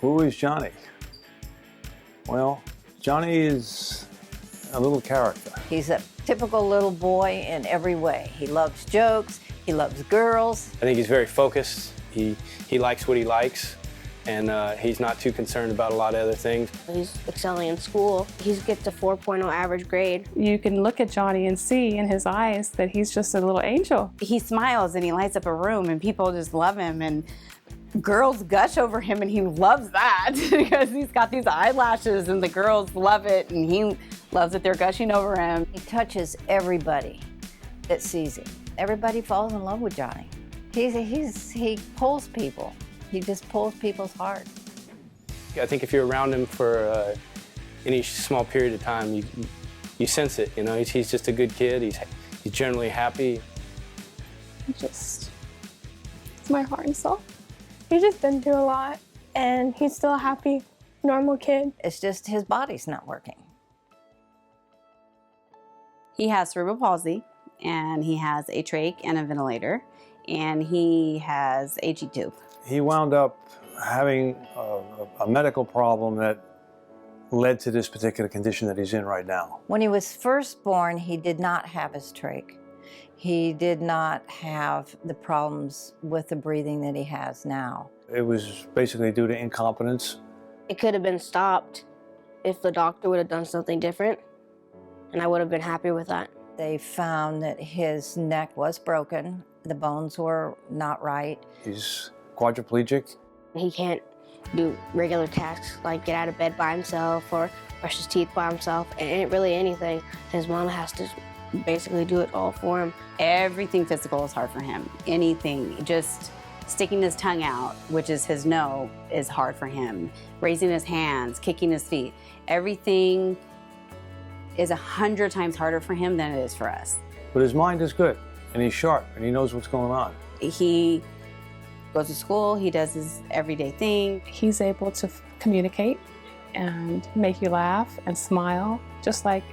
Who is Johnny? Well, Johnny is a little character. He's a typical little boy in every way. He loves jokes, he loves girls. I think he's very focused. He likes what he likes, and he's not too concerned about a lot of other things. He's excelling in school. He gets a 4.0 average grade. You can look at Johnny and see in his eyes that he's just a little angel. He smiles and he lights up a room and people just love him, and girls gush over him, and he loves that because he's got these eyelashes and the girls love it, and he loves that they're gushing over him. He touches everybody that sees him. Everybody falls in love with Johnny. He pulls people. He just pulls people's heart. I think if you're around him for any small period of time, you sense it. You know, he's just a good kid. He's generally happy. It's my heart and soul. He's just been through a lot, and he's still a happy, normal kid. It's just his body's not working. He has cerebral palsy, and he has a trach and a ventilator, and he has a G tube. He wound up having a medical problem that led to this particular condition that he's in right now. When he was first born, he did not have his trach. He did not have the problems with the breathing that he has now. It was basically due to incompetence. It could have been stopped if the doctor would have done something different, and I would have been happy with that. They found that his neck was broken. The bones were not right. He's quadriplegic. He can't do regular tasks like get out of bed by himself or brush his teeth by himself, and really anything. His mom has to basically do it all for him. Everything physical is hard for him. Anything, just sticking his tongue out, which is his no, is hard for him. Raising his hands, kicking his feet, everything is 100 times harder for him than it is for us. But his mind is good, and he's sharp, and he knows what's going on. He goes to school, he does his everyday thing. He's able to communicate and make you laugh and smile, just like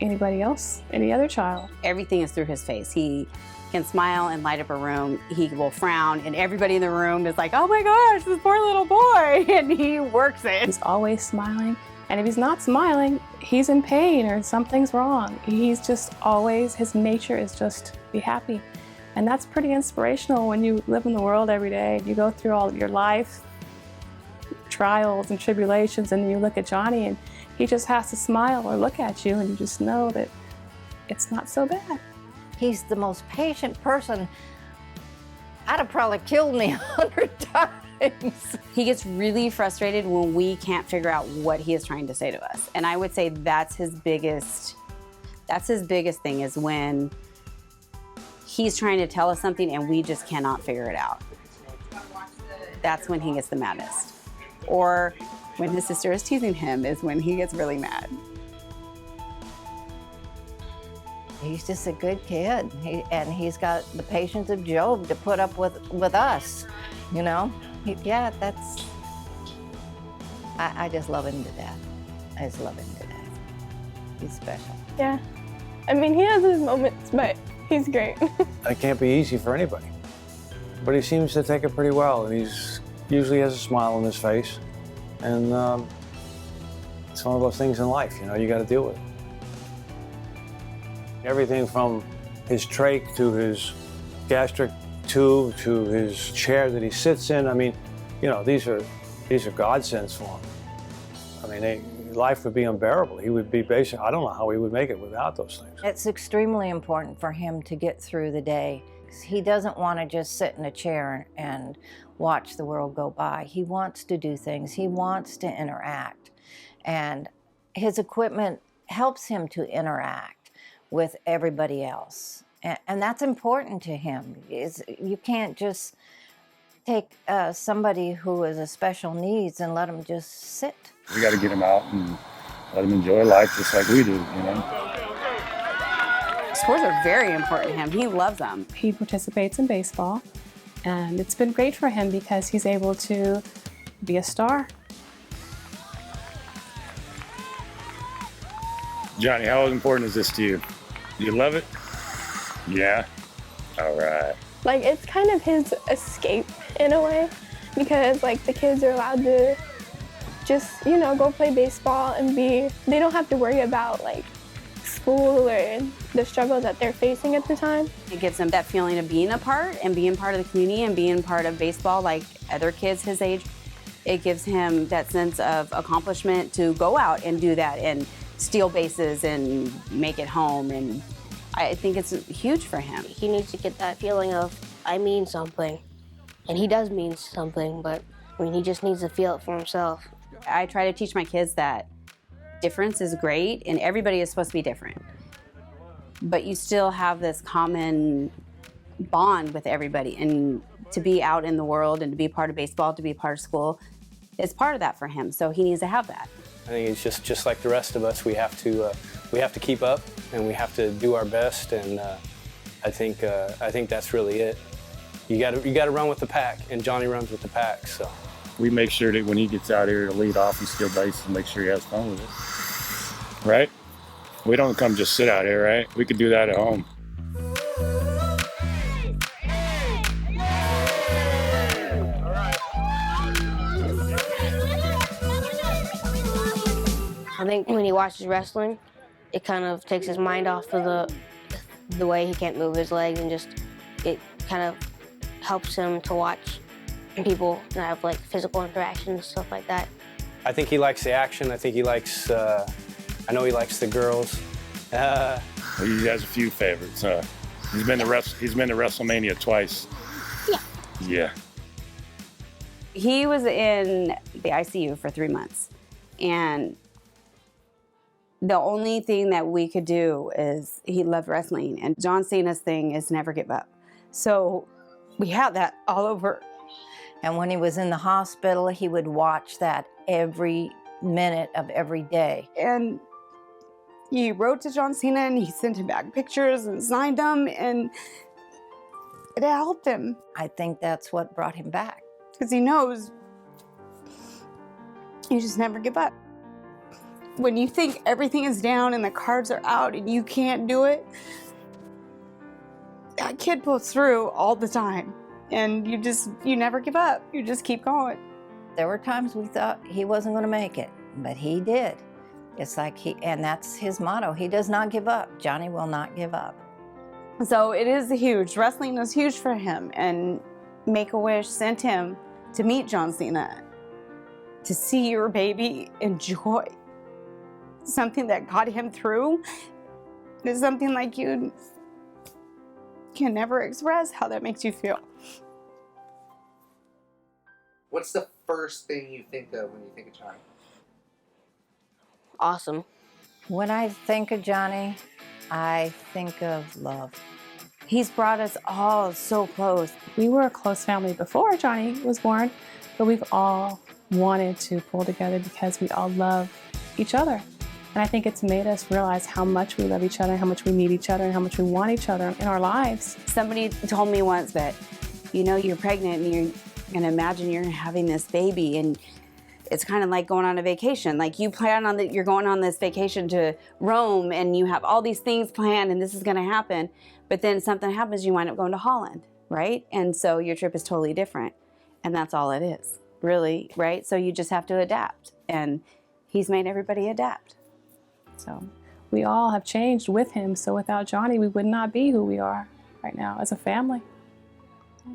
anybody else, any other child. Everything is through his face. He can smile and light up a room. He will frown, and everybody in the room is like, oh my gosh, this poor little boy, and he works it. He's always smiling, and if he's not smiling, he's in pain or something's wrong. He's just always, his nature is just be happy. And that's pretty inspirational when you live in the world every day. You go through all of your life, trials and tribulations, and you look at Johnny and he just has to smile or look at you, and you just know that it's not so bad. He's the most patient person. I'd have probably killed me 100 times. He gets really frustrated when we can't figure out what he is trying to say to us. And I would say that's his biggest thing, is when he's trying to tell us something and we just cannot figure it out. That's when he gets the maddest. Or when his sister is teasing him is when he gets really mad. He's just a good kid, and he's got the patience of Job to put up with us, you know? I just love him to death. I just love him to death. He's special. Yeah. I mean, he has his moments, but he's great. It can't be easy for anybody. But he seems to take it pretty well, and he's usually has a smile on his face. And it's one of those things in life, you know, you got to deal with it. Everything from his trach to his gastric tube to his chair that he sits in. I mean, you know, these are godsends for him. I mean, life would be unbearable. He would be I don't know how he would make it without those things. It's extremely important for him to get through the day. He doesn't want to just sit in a chair and watch the world go by. He wants to do things. He wants to interact. And his equipment helps him to interact with everybody else. And that's important to him. You can't just take somebody who is a special needs and let him just sit. We got to get him out and let him enjoy life just like we do, you know? Sports are very important to him. He loves them. He participates in baseball, and it's been great for him because he's able to be a star. Johnny, how important is this to you? Do you love it? Yeah? All right. Like, it's kind of his escape in a way, because like the kids are allowed to just, you know, go play baseball and they don't have to worry about like school or the struggle that they're facing at the time. It gives him that feeling of being a part and being part of the community and being part of baseball like other kids his age. It gives him that sense of accomplishment to go out and do that and steal bases and make it home. And I think it's huge for him. He needs to get that feeling of, I mean something. And he does mean something, but I mean, he just needs to feel it for himself. I try to teach my kids that difference is great and everybody is supposed to be different. But you still have this common bond with everybody. And to be out in the world and to be part of baseball, to be part of school, it's part of that for him. So he needs to have that. I think it's just like the rest of us. We have to keep up and we have to do our best. And I think that's really it. You got to run with the pack, and Johnny runs with the pack. So We make sure that when he gets out here to lead off and steal bases, make sure he has fun with it. Right? We don't come just sit out here, right? We could do that at home. I think when he watches wrestling, it kind of takes his mind off of the way he can't move his legs, and just it kind of helps him to watch people and have like physical interactions, stuff like that. I think he likes the action. I think he likes, I know he likes the girls. He has a few favorites. He's been to WrestleMania twice. Yeah. Yeah. He was in the ICU for 3 months, and the only thing that we could do is he loved wrestling, and John Cena's thing is never give up. So we had that all over. And when he was in the hospital, he would watch that every minute of every day. And he wrote to John Cena and he sent him back pictures and signed them, and it helped him. I think that's what brought him back. Because he knows you just never give up. When you think everything is down and the cards are out and you can't do it, that kid pulls through all the time. And you never give up. You just keep going. There were times we thought he wasn't going to make it, but he did. It's like and that's his motto. He does not give up. Johnny will not give up. So it is huge. Wrestling is huge for him. And Make-A-Wish sent him to meet John Cena, to see your baby enjoy something that got him through. Is something like you can never express how that makes you feel. What's the first thing you think of when you think of Johnny? Awesome. When I think of Johnny, I think of love. He's brought us all so close. We were a close family before Johnny was born, but we've all wanted to pull together because we all love each other. And I think it's made us realize how much we love each other, how much we need each other, and how much we want each other in our lives. Somebody told me once that, you're pregnant and you're gonna imagine you're having this baby, and it's kind of like going on a vacation. Like you plan on you're going on this vacation to Rome and you have all these things planned and this is gonna happen, but then something happens, you wind up going to Holland, right? And so your trip is totally different. And that's all it is, really, right? So you just have to adapt. And he's made everybody adapt. So we all have changed with him. So without Johnny, we would not be who we are right now as a family.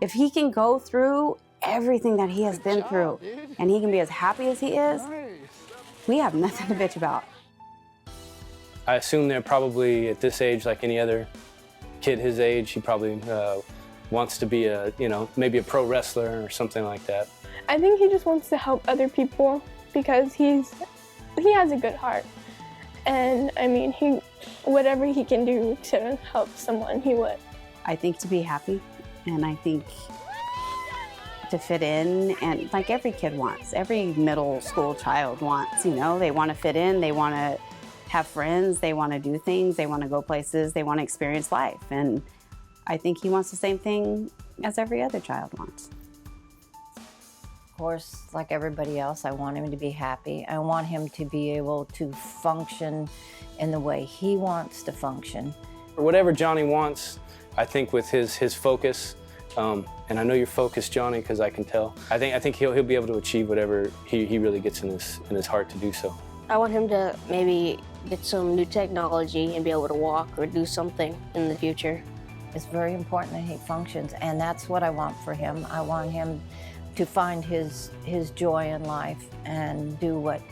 if he can go through everything that he has been through, and he can be as happy as he is, we have nothing to bitch about. I assume they're probably at this age, like any other kid his age, he probably wants to be maybe a pro wrestler or something like that. I think he just wants to help other people because he has a good heart. And I mean, whatever he can do to help someone, he would. I think to be happy, and I think to fit in, and like every kid wants, every middle school child wants, they want to fit in, they want to have friends, they want to do things, they want to go places, they want to experience life. And I think he wants the same thing as every other child wants. Of course, like everybody else, I want him to be happy. I want him to be able to function in the way he wants to function. Whatever Johnny wants, I think with his focus, And I know you're focused, Johnny, because I can tell. I think he'll be able to achieve whatever he really gets in his heart to do so. I want him to maybe get some new technology and be able to walk or do something in the future. It's very important that he functions, and that's what I want for him. I want him to find his joy in life and do what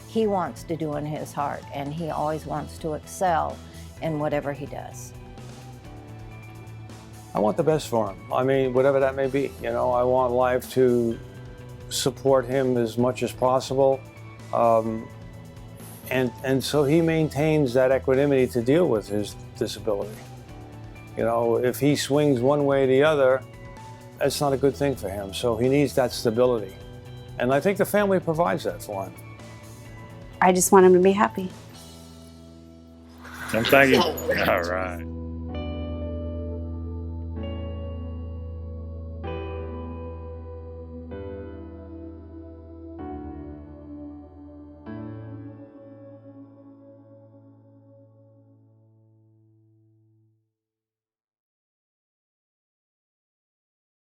he wants to do in his heart, and he always wants to excel in whatever he does. I want the best for him. I mean, whatever that may be. You know, I want life to support him as much as possible. And so he maintains that equanimity to deal with his disability. You know, if he swings one way or the other, that's not a good thing for him. So he needs that stability. And I think the family provides that for him. I just want him to be happy. I'm thinking, all right.